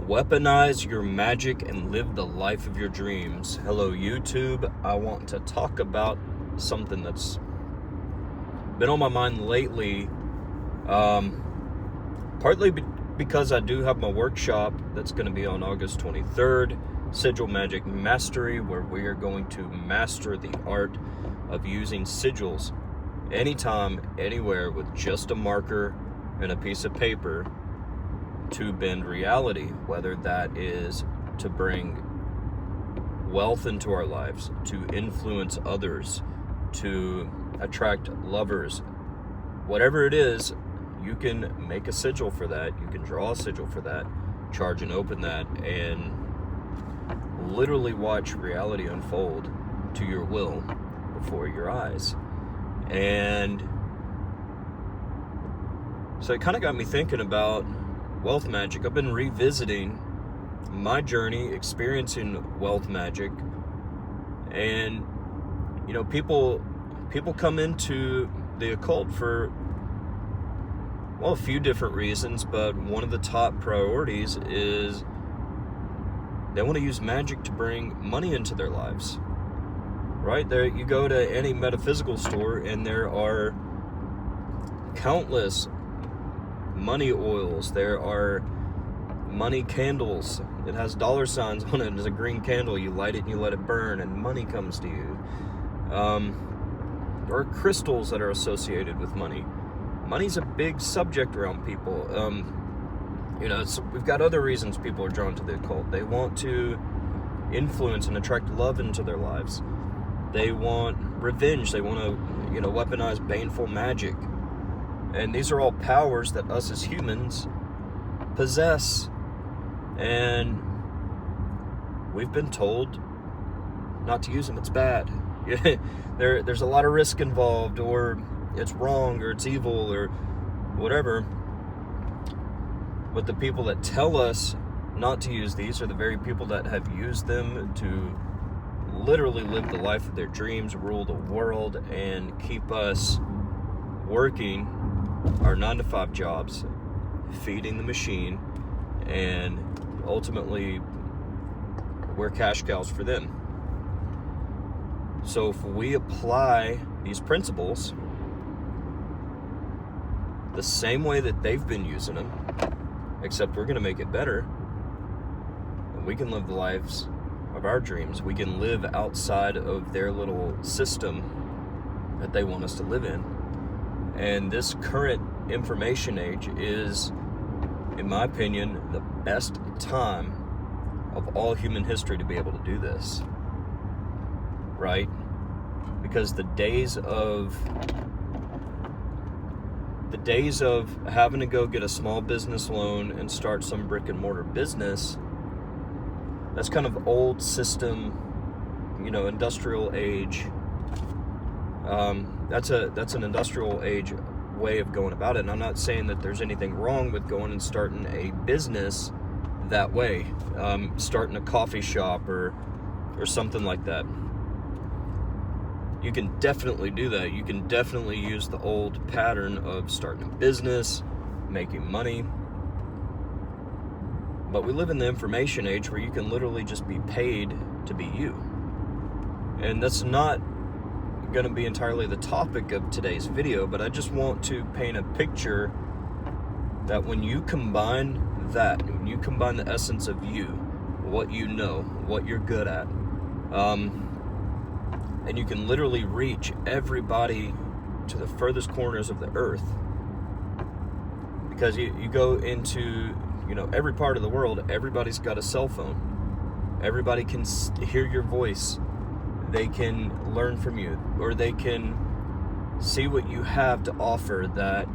Weaponize your magic and live the life of your dreams. Hello, YouTube. I want to talk about something that's been on my mind lately. Partly because I do have my workshop that's going to be on August 23rd, Sigil Magic Mastery, where we are going to master the art of using sigils anytime, anywhere, with just a marker and a piece of paper to bend reality, whether that is to bring wealth into our lives, to influence others, to attract lovers. Whatever it is, you can make a sigil for that. You can draw a sigil for that, charge and open that, and literally watch reality unfold to your will before your eyes. And so it kind of got me thinking about wealth magic. I've been revisiting my journey experiencing wealth magic, and people come into the occult for a few different reasons, but one of the top priorities is they want to use magic to bring money into their lives. Right there, you go to any metaphysical store and there are countless money oils. There are money candles. It has dollar signs on it. It's a green candle. You light it and you let it burn and money comes to you. There are crystals that are associated with money. Money's a big subject around people. We've got other reasons people are drawn to the occult. They want to influence and attract love into their lives. They want revenge. They want to, weaponize baneful magic. And these are all powers that us as humans possess. And we've been told not to use them. It's bad. There's a lot of risk involved, or it's wrong, or it's evil, or whatever. But the people that tell us not to use these are the very people that have used them to literally live the life of their dreams, rule the world, and keep us working our 9-to-5 jobs, feeding the machine, and ultimately we're cash cows for them. So if we apply these principles the same way that they've been using them, except we're going to make it better, and we can live the lives of our dreams. We can live outside of their little system that they want us to live in. And this current information age is, in my opinion, the best time of all human history to be able to do this. Right? Because the days of having to go get a small business loan and start some brick and mortar business, that's kind of old system, industrial age. That's an industrial age way of going about it. And I'm not saying that there's anything wrong with going and starting a business that way, starting a coffee shop or something like that. You can definitely do that. You can definitely use the old pattern of starting a business, making money. But we live in the information age where you can literally just be paid to be you. And that's not going to be entirely the topic of today's video, but I just want to paint a picture that when you combine the essence of you, what you know, what you're good at, and you can literally reach everybody to the furthest corners of the earth. Because you go into, every part of the world, everybody's got a cell phone. Everybody can hear your voice. They can learn from you, or they can see what you have to offer that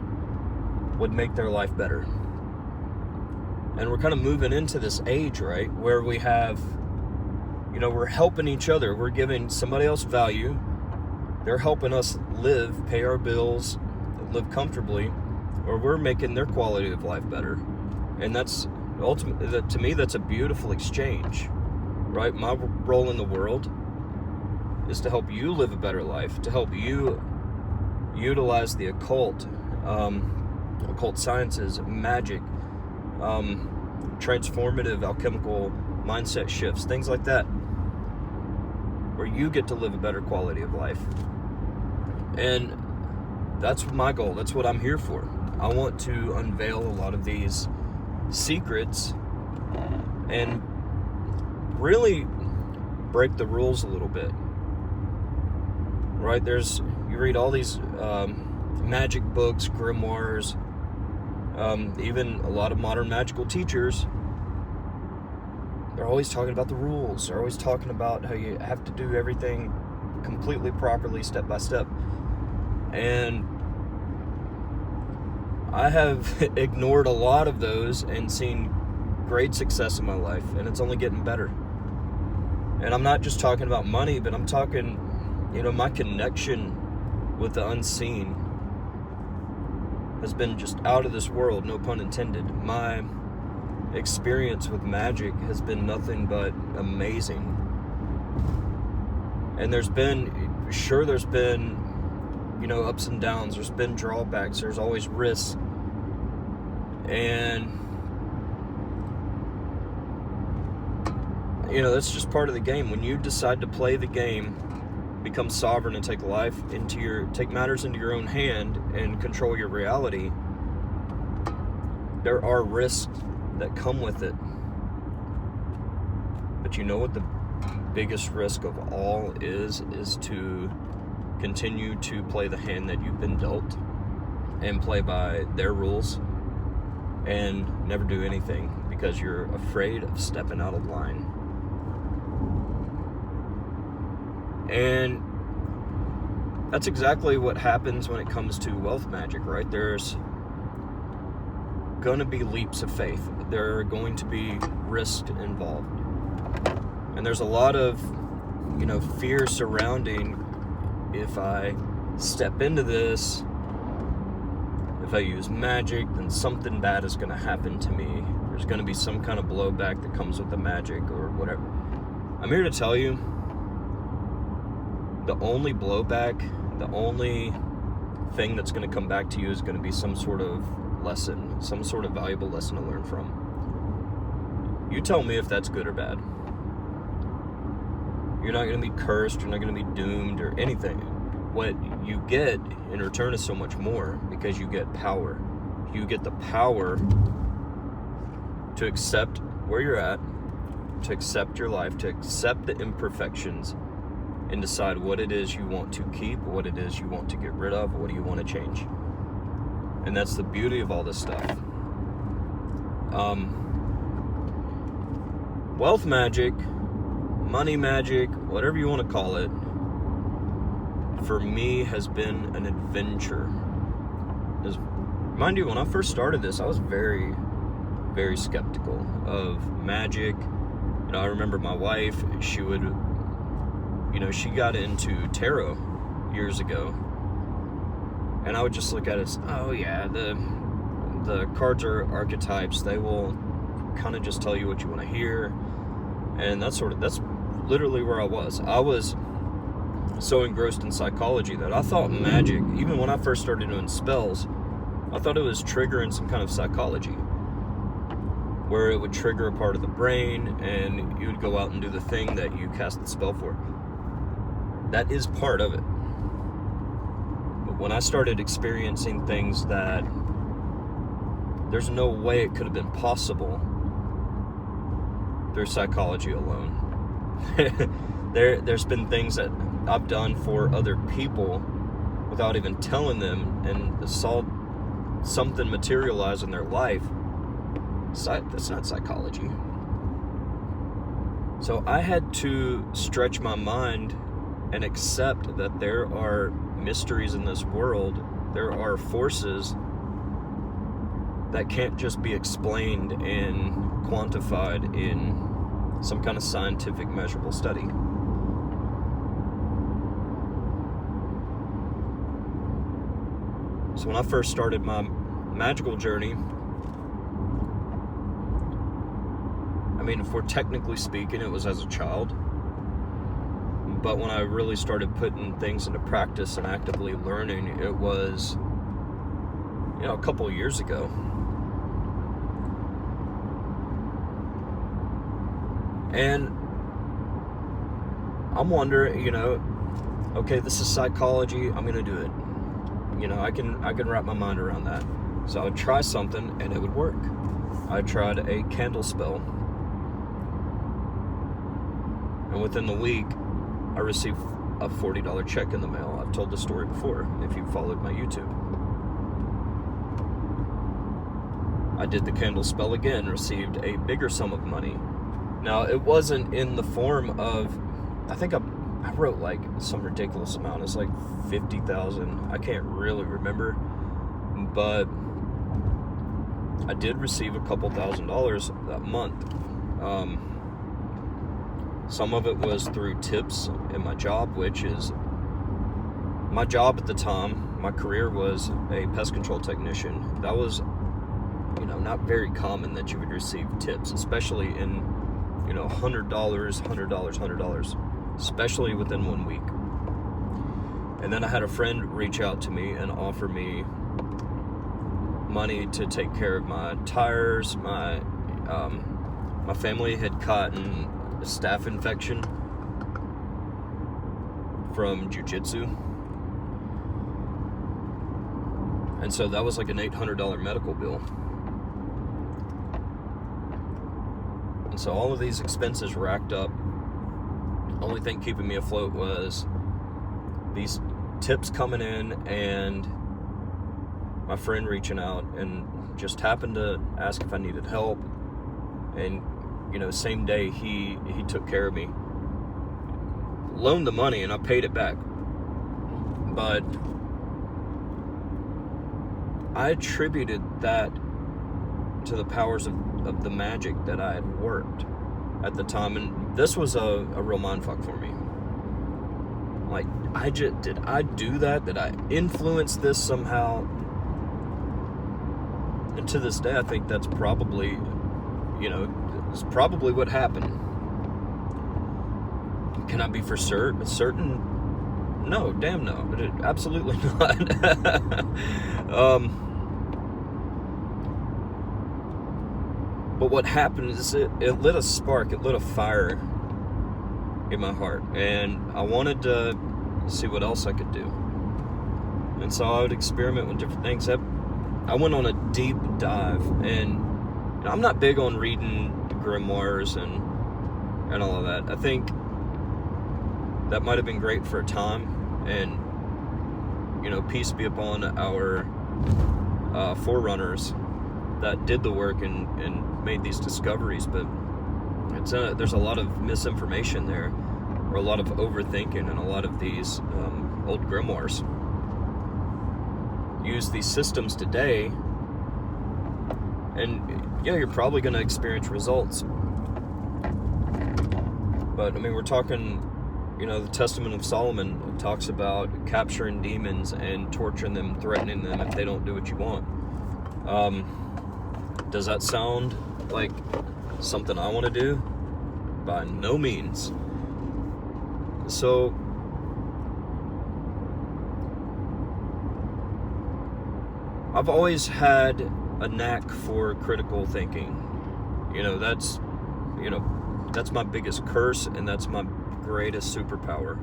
would make their life better. And we're kind of moving into this age, right, where we have, we're helping each other. We're giving somebody else value. They're helping us live, pay our bills, live comfortably, or we're making their quality of life better. And that's ultimately, to me, that's a beautiful exchange, right? My role in the world is to help you live a better life, to help you utilize the occult, occult sciences, magic, transformative alchemical mindset shifts, things like that, where you get to live a better quality of life. And that's my goal. That's what I'm here for. I want to unveil a lot of these secrets and really break the rules a little bit. Right? You read all these magic books, grimoires, even a lot of modern magical teachers. They're always talking about the rules. They're always talking about how you have to do everything completely properly, step by step. And I have ignored a lot of those and seen great success in my life, and it's only getting better. And I'm not just talking about money, but I'm talking, my connection with the unseen has been just out of this world, no pun intended. My experience with magic has been nothing but amazing. And there's been ups and downs, there's been drawbacks, there's always risks. And that's just part of the game. When you decide to play the game, become sovereign and take matters into your own hand and control your reality, there are risks that come with it. But you know what the biggest risk of all is to continue to play the hand that you've been dealt and play by their rules and never do anything because you're afraid of stepping out of line. And that's exactly what happens when it comes to wealth magic, right? There's going to be leaps of faith. There are going to be risks involved. And there's a lot of, fear surrounding, if I step into this, if I use magic, then something bad is going to happen to me. There's going to be some kind of blowback that comes with the magic or whatever. I'm here to tell you, the only blowback, the only thing that's going to come back to you is going to be some sort of lesson, some sort of valuable lesson to learn from. You tell me if that's good or bad. You're not going to be cursed, you're not going to be doomed or anything. What you get in return is so much more, because you get power. You get the power to accept where you're at, to accept your life, to accept the imperfections, and decide what it is you want to keep, what it is you want to get rid of, what do you want to change. And that's the beauty of all this stuff. Wealth magic, money magic, whatever you want to call it, for me has been an adventure. Mind you, when I first started this, I was very, very skeptical of magic. I remember my wife, she got into tarot years ago, and I would just look at it as, oh yeah, the cards are archetypes. They will kind of just tell you what you want to hear, and that's literally where I was. I was so engrossed in psychology that I thought magic, even when I first started doing spells, I thought it was triggering some kind of psychology, where it would trigger a part of the brain and you would go out and do the thing that you cast the spell for. That is part of it. But when I started experiencing things that there's no way it could have been possible through psychology alone. There's been things that I've done for other people without even telling them, and saw something materialize in their life. That's not psychology. So I had to stretch my mind and accept that there are mysteries in this world. There are forces that can't just be explained and quantified in some kind of scientific measurable study. So when I first started my magical journey, if we're technically speaking, it was as a child. But when I really started putting things into practice and actively learning, it was, a couple years ago. And I'm wondering, okay, this is psychology, I'm gonna do it. I can wrap my mind around that. So I would try something and it would work. I tried a candle spell, and within the week I received a $40 check in the mail. I've told this story before if you followed my YouTube. I did the candle spell again, received a bigger sum of money. Now, it wasn't in the form of, I think I wrote like some ridiculous amount. It's like 50,000. I can't really remember, but I did receive a couple $1,000s that month. Some of it was through tips in my job, which is my job at the time. My career was a pest control technician. That was, not very common that you would receive tips, especially in, $100, especially within 1 week. And then I had a friend reach out to me and offer me money to take care of my tires. My family had gotten a staph infection from jiu-jitsu, and so that was like an $800 medical bill. And so all of these expenses racked up. The only thing keeping me afloat was these tips coming in and my friend reaching out, and just happened to ask if I needed help. And same day he took care of me, loaned the money, and I paid it back. But I attributed that to the powers of the magic that I had worked at the time. And this was a real mindfuck for me. Like, did I do that? Did I influence this somehow? And to this day, I think that's probably, it's probably what happened. Can I be for certain? No, damn no. Absolutely not. But what happened is it lit a spark, it lit a fire in my heart, and I wanted to see what else I could do. And so I would experiment with different things. I went on a deep dive, and I'm not big on reading grimoires and all of that. I think that might have been great for a time, and peace be upon our forerunners that did the work and made these discoveries. But there's a lot of misinformation there, or a lot of overthinking, and a lot of these old grimoires use these systems today, and you're probably going to experience results. But we're talking, the Testament of Solomon talks about capturing demons and torturing them, threatening them if they don't do what you want. Does that sound like something I want to do? By no means. So I've always had a knack for critical thinking. That's my biggest curse, and that's my greatest superpower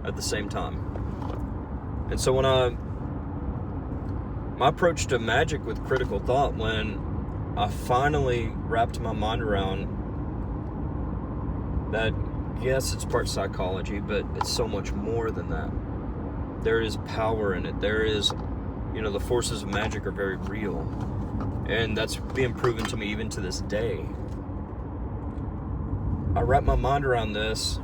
at the same time. And so my approach to magic with critical thought, when I finally wrapped my mind around that, yes, it's part psychology, but it's so much more than that. There is power in it. There is, the forces of magic are very real. And that's being proven to me even to this day. I wrapped my mind around this,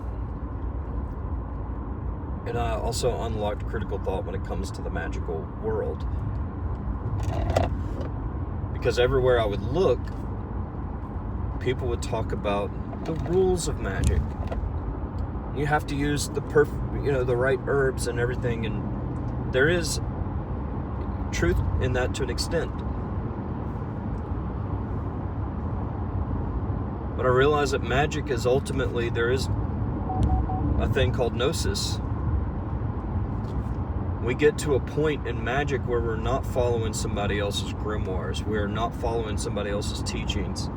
and I also unlocked critical thought when it comes to the magical world. Because everywhere I would look, people would talk about the rules of magic. You have to use the right herbs and everything, and there is truth in that to an extent. But I realize that magic is ultimately, there is a thing called gnosis. We get to a point in magic where we're not following somebody else's grimoires. We're not following somebody else's teachings.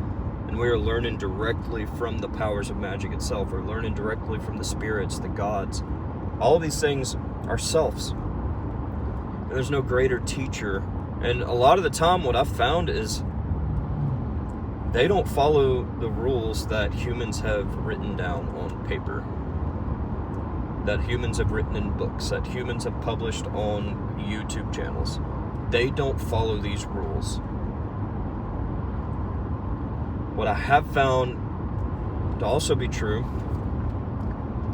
And we are learning directly from the powers of magic itself. We're learning directly from the spirits, the gods. All of these things are selves. And there's no greater teacher. And a lot of the time what I've found is they don't follow the rules that humans have written down on paper, that humans have written in books, that humans have published on YouTube channels. They don't follow these rules. What I have found to also be true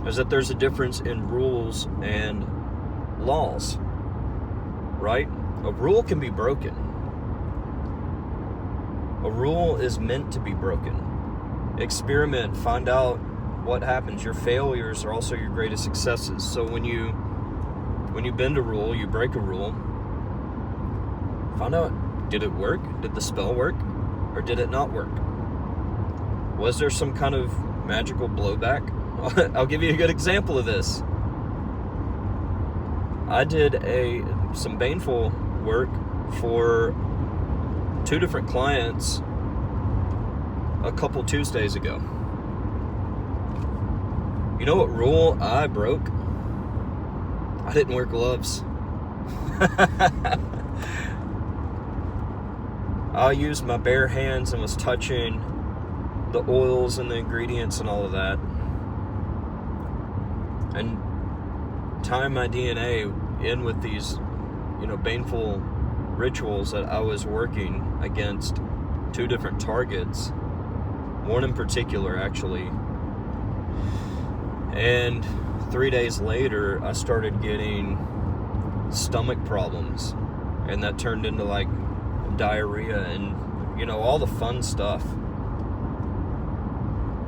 is that there's a difference in rules and laws, right? A rule can be broken. A rule is meant to be broken. Experiment, find out what happens. Your failures are also your greatest successes. So when you bend a rule, you break a rule, find out, did it work? Did the spell work? Or did it not work? Was there some kind of magical blowback? I'll give you a good example of this. I did some baneful work for 2 different clients a couple Tuesdays ago. You know what rule I broke? I didn't wear gloves. I used my bare hands and was touching the oils and the ingredients and all of that, and tying my DNA in with these, baneful rituals that I was working against 2 different targets, one in particular actually. And 3 days later, I started getting stomach problems, and that turned into like diarrhea and all the fun stuff.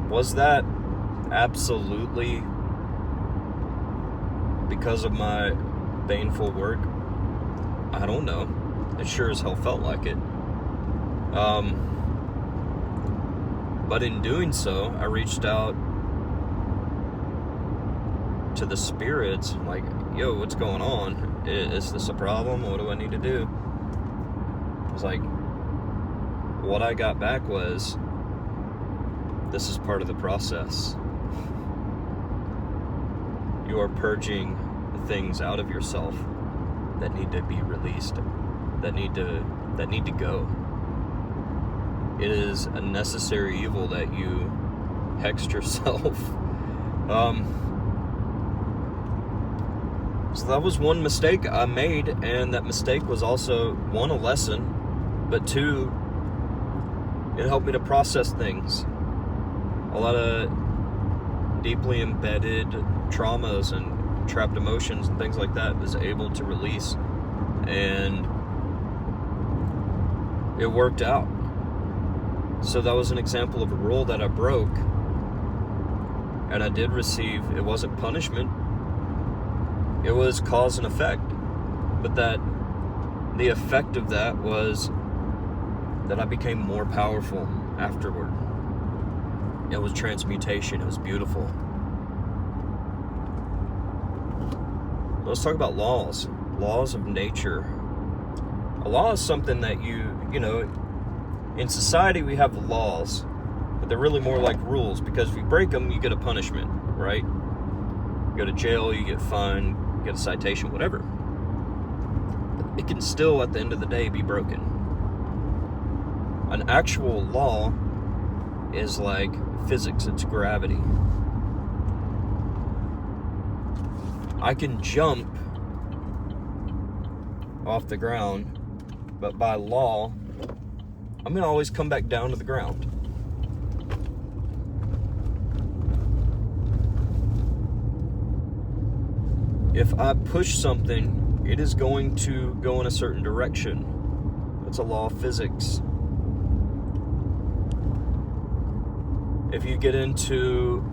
Was that absolutely because of my baneful work? I don't know. It sure as hell felt like it. But in doing so, I reached out to the spirits, like, yo, what's going on? Is this a problem? What do I need to do? I was like, what I got back was, this is part of the process. You are purging the things out of yourself that need to be released, that need to go. It is a necessary evil that you hexed yourself. So that was one mistake I made, and that mistake was also, 1, a lesson, but 2, it helped me to process things. A lot of deeply embedded traumas and trapped emotions and things like that was able to release, and it worked out. So that was an example of a rule that I broke, and I did receive, it wasn't punishment, it was cause and effect, but that the effect of that was that I became more powerful afterward. It was transmutation. It was beautiful. Let's talk about laws. Laws of nature. A law is something that in society we have laws, but they're really more like rules, because if you break them, you get a punishment, right? You go to jail, you get fined, you get a citation, whatever. But it can still, at the end of the day, be broken. An actual law is like physics, it's gravity. I can jump off the ground, but by law, I'm going to always come back down to the ground. If I push something, it is going to go in a certain direction. That's a law of physics. If you get into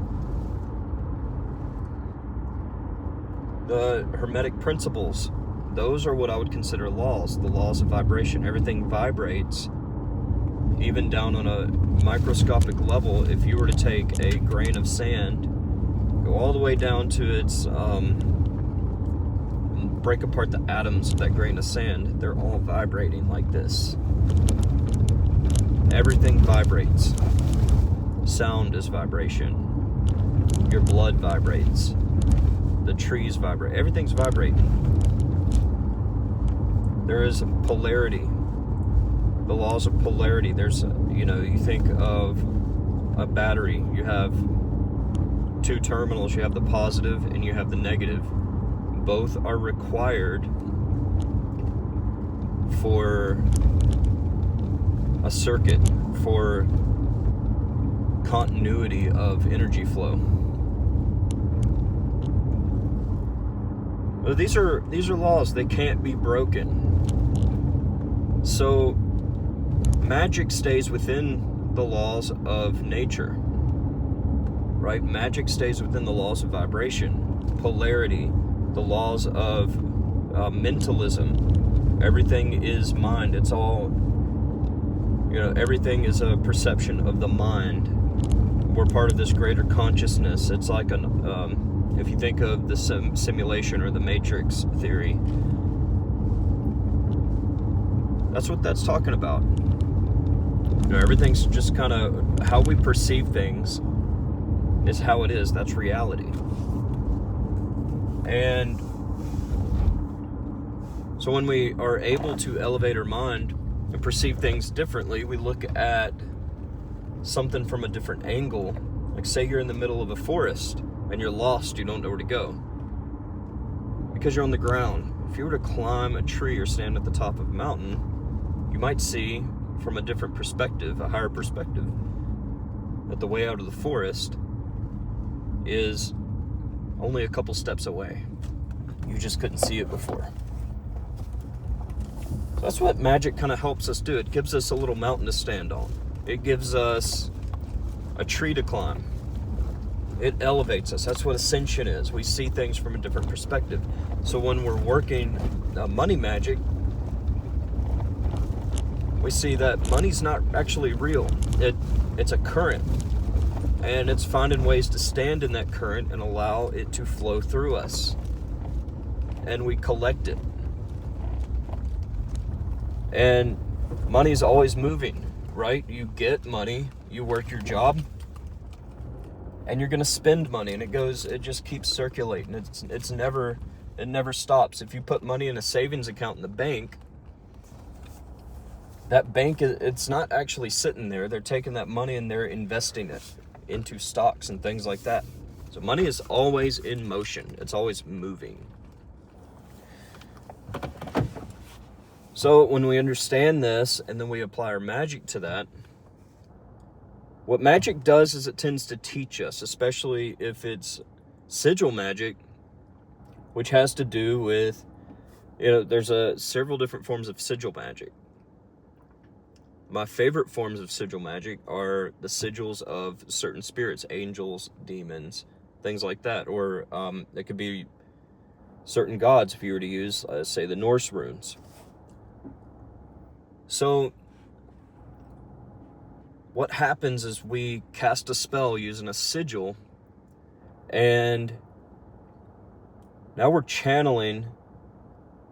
the Hermetic principles, those are what I would consider laws, the laws of vibration. Everything vibrates, even down on a microscopic level. If you were to take a grain of sand, go all the way down to its, break apart the atoms of that grain of sand, they're all vibrating like this. Everything vibrates. Sound is vibration. Your blood vibrates. The trees vibrate. Everything's vibrating. There is a polarity. The laws of polarity. There's, you think of a battery. You have two terminals. You have the positive and you have the negative. Both are required for a circuit, for continuity of energy flow. Well, these are laws. They can't be broken. So magic stays within the laws of nature, right? Magic stays within the laws of vibration, polarity, the laws of mentalism. Everything is mind. It's all, everything is a perception of the mind. We're part of this greater consciousness. It's like if you think of the simulation or the Matrix theory, that's what that's talking about. Everything's just kind of how we perceive things is how it is. That's reality. And so when we are able to elevate our mind and perceive things differently, we look at something from a different angle. Like say you're in the middle of a forest and you're lost, you don't know where to go because you're on the ground. If you were to climb a tree or stand at the top of a mountain, you might see from a different perspective, a higher perspective, that the way out of the forest is only a couple steps away. You just couldn't see it before. So that's what magic kind of helps us do. It gives us a little mountain to stand on. It gives us a tree to climb. It elevates us. That's what ascension is. We see things from a different perspective. So when we're working money magic, we see that money's not actually real. It's a current. And it's finding ways to stand in that current and allow it to flow through us. And we collect it. And money's always moving, right? You get money, you work your job, and you're going to spend money, and it just keeps circulating. It never stops. If you put money in a savings account in the bank, that bank, it's not actually sitting there. They're taking that money and they're investing it into stocks and things like that. So money is always in motion. It's always moving. So when we understand this and then we apply our magic to that, what magic does is it tends to teach us, especially if it's sigil magic, which has to do with, there's several different forms of sigil magic. My favorite forms of sigil magic are the sigils of certain spirits, angels, demons, things like that. Or it could be certain gods if you were to use, say, the Norse runes. So what happens is we cast a spell using a sigil, and now we're channeling,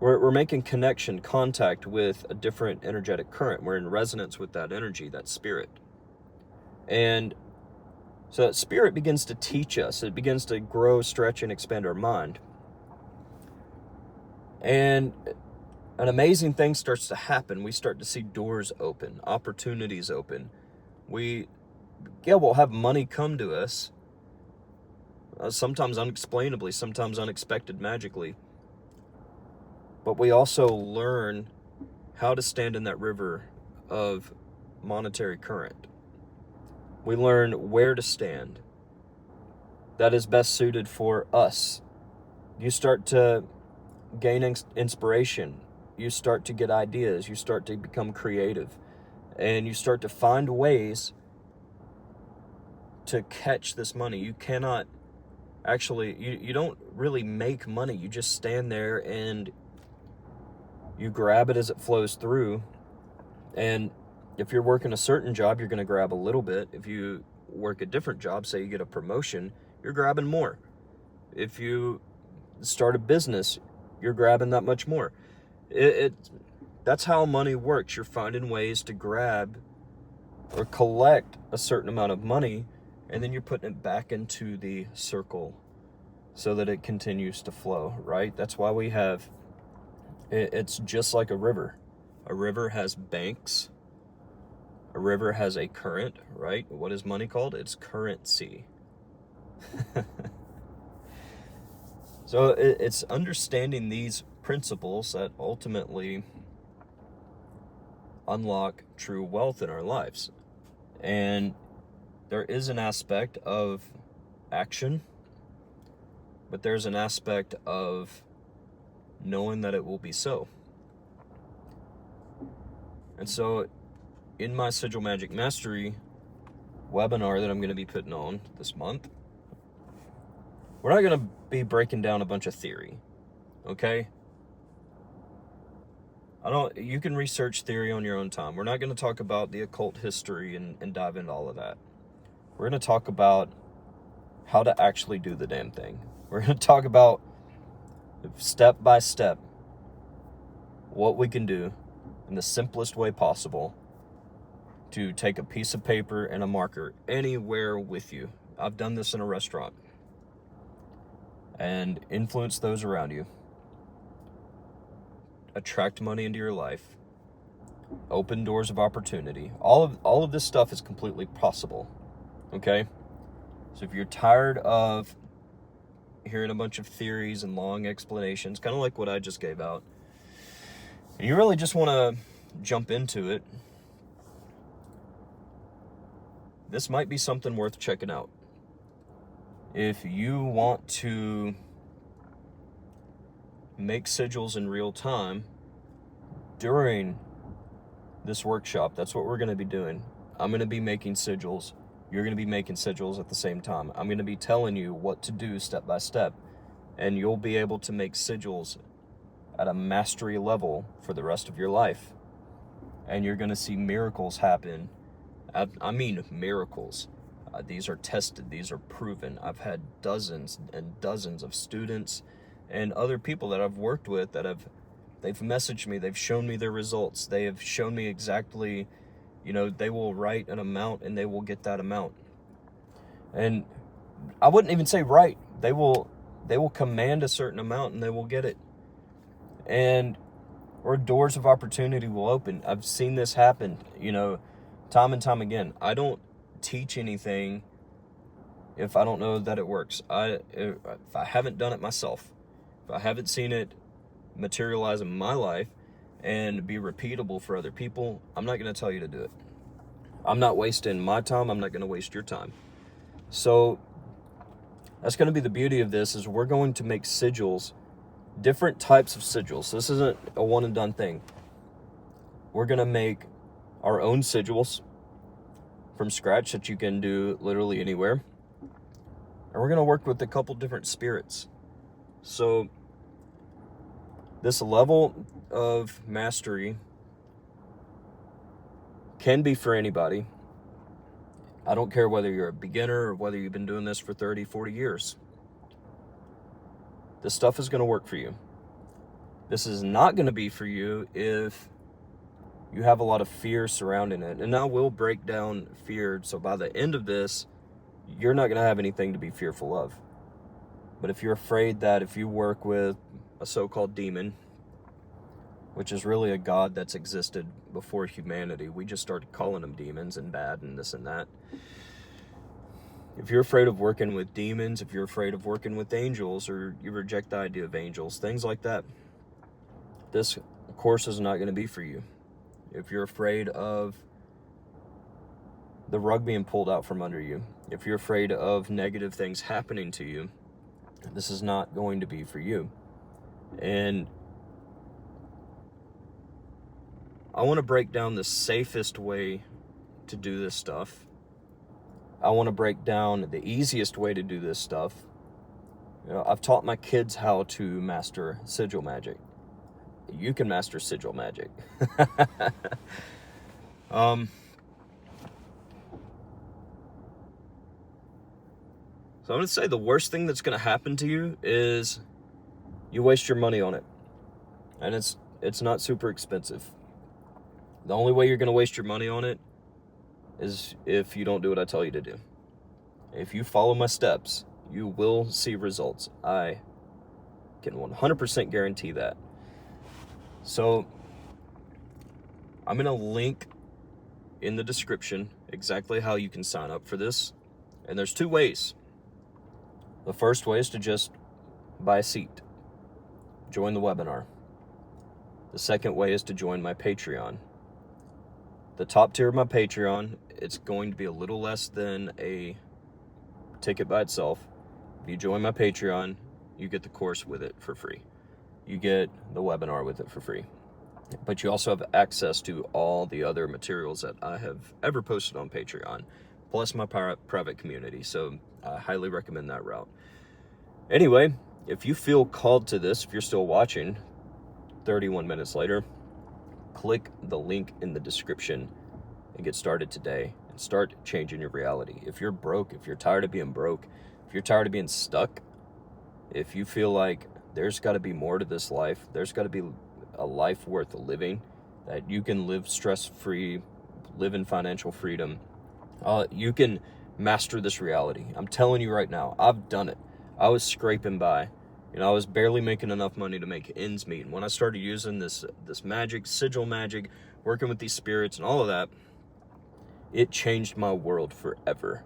we're making contact with a different energetic current. We're in resonance with that energy, that spirit. And so that spirit begins to teach us. It begins to grow, stretch, and expand our mind. And an amazing thing starts to happen. We start to see doors open, opportunities open. We'll have money come to us, sometimes unexplainably, sometimes unexpected, magically. But we also learn how to stand in that river of monetary current. We learn where to stand that is best suited for us. You start to gain inspiration. You start to get ideas. You start to become creative. And you start to find ways to catch this money. You cannot actually, you don't really make money. You just stand there and you grab it as it flows through. And if you're working a certain job, you're going to grab a little bit. If you work a different job, say you get a promotion, you're grabbing more. If you start a business, you're grabbing that much more. That's how money works. You're finding ways to grab or collect a certain amount of money, and then you're putting it back into the circle so that it continues to flow, right? That's why we have, it's just like a river. A river has banks. A river has a current, right? What is money called? It's currency. So it's understanding these principles that ultimately unlock true wealth in our lives. And there is an aspect of action, but there's an aspect of knowing that it will be so. And so in my Sigil Magic Mastery webinar that I'm going to be putting on this month, we're not going to be breaking down a bunch of theory, okay? You can research theory on your own time. We're not going to talk about the occult history and dive into all of that. We're going to talk about how to actually do the damn thing. We're going to talk about step by step what we can do in the simplest way possible to take a piece of paper and a marker anywhere with you. I've done this in a restaurant. And influence those around you. Attract money into your life. Open doors of opportunity. All of this stuff is completely possible. Okay? So if you're tired of hearing a bunch of theories and long explanations, kind of like what I just gave out, and you really just want to jump into it, this might be something worth checking out. If you want to make sigils in real time during this workshop, that's what we're going to be doing. I'm going to be making sigils. You're going to be making sigils at the same time. I'm going to be telling you what to do step by step, and you'll be able to make sigils at a mastery level for the rest of your life. And you're going to see miracles happen. I mean miracles. These are tested. These are proven. I've had dozens and dozens of students and other people that I've worked with that they've messaged me. They've shown me their results. They have shown me exactly, they will write an amount and they will get that amount. And I wouldn't even say write. They will command a certain amount and they will get it. Or doors of opportunity will open. I've seen this happen, time and time again. I don't teach anything if I don't know that it works. If I haven't done it myself, if I haven't seen it materialize in my life and be repeatable for other people, I'm not going to tell you to do it. I'm not wasting my time. I'm not going to waste your time. So that's going to be the beauty of this, is we're going to make sigils, different types of sigils. This isn't a one and done thing. We're going to make our own sigils from scratch that you can do literally anywhere. And we're going to work with a couple different spirits. So this level of mastery can be for anybody. I don't care whether you're a beginner or whether you've been doing this for 30, 40 years. This stuff is going to work for you. This is not going to be for you if you have a lot of fear surrounding it. And I will break down fear. So by the end of this, you're not going to have anything to be fearful of. But if you're afraid that if you work with a so-called demon, which is really a god that's existed before humanity, we just started calling them demons and bad and this and that. If you're afraid of working with demons, if you're afraid of working with angels, or you reject the idea of angels, things like that, this course is not going to be for you. If you're afraid of the rug being pulled out from under you, if you're afraid of negative things happening to you, this is not going to be for you. And I want to break down the safest way to do this stuff. I want to break down the easiest way to do this stuff. I've taught my kids how to master sigil magic. You can master sigil magic. So I'm going to say the worst thing that's going to happen to you is you waste your money on it. And it's not super expensive. The only way you're going to waste your money on it is if you don't do what I tell you to do. If you follow my steps, you will see results. I can 100% guarantee that. So I'm going to link in the description exactly how you can sign up for this. And there's two ways. The first way is to just buy a seat, join the webinar. The second way is to join my Patreon. The top tier of my Patreon, it's going to be a little less than a ticket by itself. If you join my Patreon, you get the course with it for free. You get the webinar with it for free. But you also have access to all the other materials that I have ever posted on Patreon, plus my private community. So I highly recommend that route. Anyway, if you feel called to this, if you're still watching 31 minutes later, click the link in the description and get started today and start changing your reality. If you're broke, if you're tired of being broke, if you're tired of being stuck, if you feel like there's got to be more to this life, there's got to be a life worth living, that you can live stress-free, live in financial freedom, you can master this reality. I'm telling you right now, I've done it. I was scraping by. I was barely making enough money to make ends meet. And when I started using this magic, sigil magic, working with these spirits and all of that, it changed my world forever.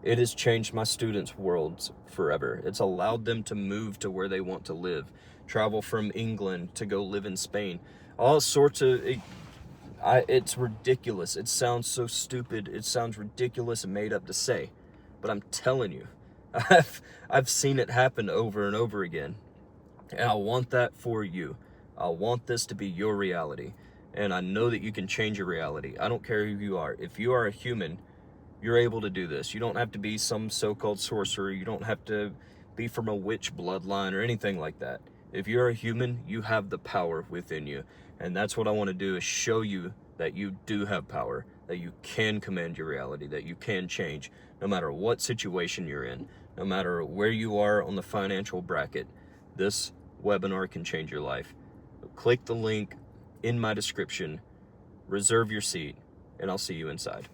It has changed my students' worlds forever. It's allowed them to move to where they want to live, travel from England to go live in Spain. All sorts of... It's ridiculous. It sounds so stupid. It sounds ridiculous and made up to say. But I'm telling you, I've seen it happen over and over again. And I want that for you. I want this to be your reality. And I know that you can change your reality. I don't care who you are. If you are a human, you're able to do this. You don't have to be some so-called sorcerer. You don't have to be from a witch bloodline or anything like that. If you're a human, you have the power within you. And that's what I want to do, is show you that you do have power, that you can command your reality, that you can change no matter what situation you're in, no matter where you are on the financial bracket. This webinar can change your life. Click the link in my description, reserve your seat, and I'll see you inside.